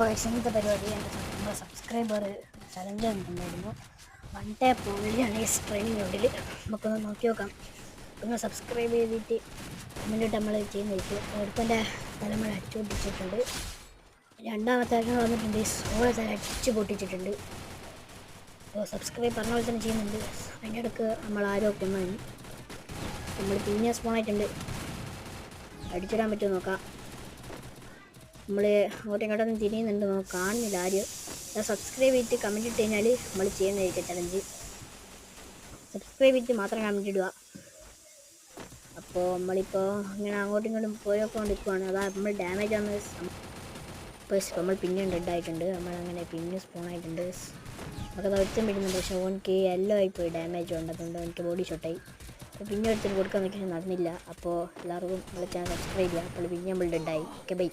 അപ്പോൾ ഇന്നത്തെ പരിപാടി നമ്മുടെ സബ്സ്ക്രൈബർ ചലഞ്ച് തന്നിട്ടുണ്ടായിരുന്നു. 1 ടാപ്പ് ഓൺലിയാണ് ഈ ട്രെയിനിങ് റൗണ്ടിൽ. നമുക്കൊന്ന് നോക്കി നോക്കാം. ഒന്ന് സബ്സ്ക്രൈബ് ചെയ്തിട്ട് കമൻറ്റിട്ട് നമ്മൾ ചെയ്യുന്നതായിരിക്കും. ഒരുത്തൻ്റെ തലമുറ അടിച്ചു പൊട്ടിച്ചിട്ടുണ്ട്. രണ്ടാമത്തെ ആഴ്ച വന്നിട്ടുണ്ട്, സോളെ തല അടിച്ച് പൊട്ടിച്ചിട്ടുണ്ട്. അപ്പോൾ സബ്സ്ക്രൈബ് പറഞ്ഞ പോലെ തന്നെ ചെയ്യുന്നുണ്ട്. അതിൻ്റെ ഇടയ്ക്ക് നമ്മൾ ആരോ കൊന്നതിന് നമ്മൾ പിന്നെ സ്പോണായിട്ടുണ്ട്. അടിച്ചിടാൻ പറ്റുമോ നോക്കാം. നമ്മൾ അങ്ങോട്ടും ഇങ്ങോട്ടൊന്നും തിരിയുന്നുണ്ട്, നമുക്ക് കാണുന്നില്ല ആരും. സബ്സ്ക്രൈബ് ചെയ്തിട്ട് കമൻറ്റ് ഇട്ട് കഴിഞ്ഞാൽ നമ്മൾ ചെയ്യുന്നതായിരിക്കും ചലഞ്ച്. സബ്സ്ക്രൈബ് ചെയ്തിട്ട് മാത്രം കമൻറ്റ് ഇടുക. അപ്പോൾ നമ്മളിപ്പോൾ ഇങ്ങനെ അങ്ങോട്ടും ഇങ്ങോട്ടും പോയിക്കൊണ്ടിരിക്കുവാണ്. അതാ നമ്മൾ ഡാമേജ് ആണ്. ഇപ്പോൾ നമ്മൾ പിന്നെ ഡെഡായിട്ടുണ്ട്. നമ്മളങ്ങനെ പിന്നെ സ്പോണായിട്ടുണ്ട്. നമുക്കത് ഒരുത്തം പിടിക്കുന്നുണ്ട്, പക്ഷേ ഓനിക്ക് എല്ലോ ആയിപ്പോയി, ഡാമേജ് ഉണ്ട്. അതുകൊണ്ട് എനിക്ക് ബോഡി ഷോട്ടായി. അപ്പോൾ പിന്നെ ഒരുത്തിന് കൊടുക്കാൻ നോക്കിയാൽ നടന്നില്ല. അപ്പോൾ എല്ലാവർക്കും നമ്മളെ ചാനൽ സബ്സ്ക്രൈബ് ചെയ്യുക. അപ്പോൾ പിന്നെ നമ്മൾ ഡെഡായി. Okay, by.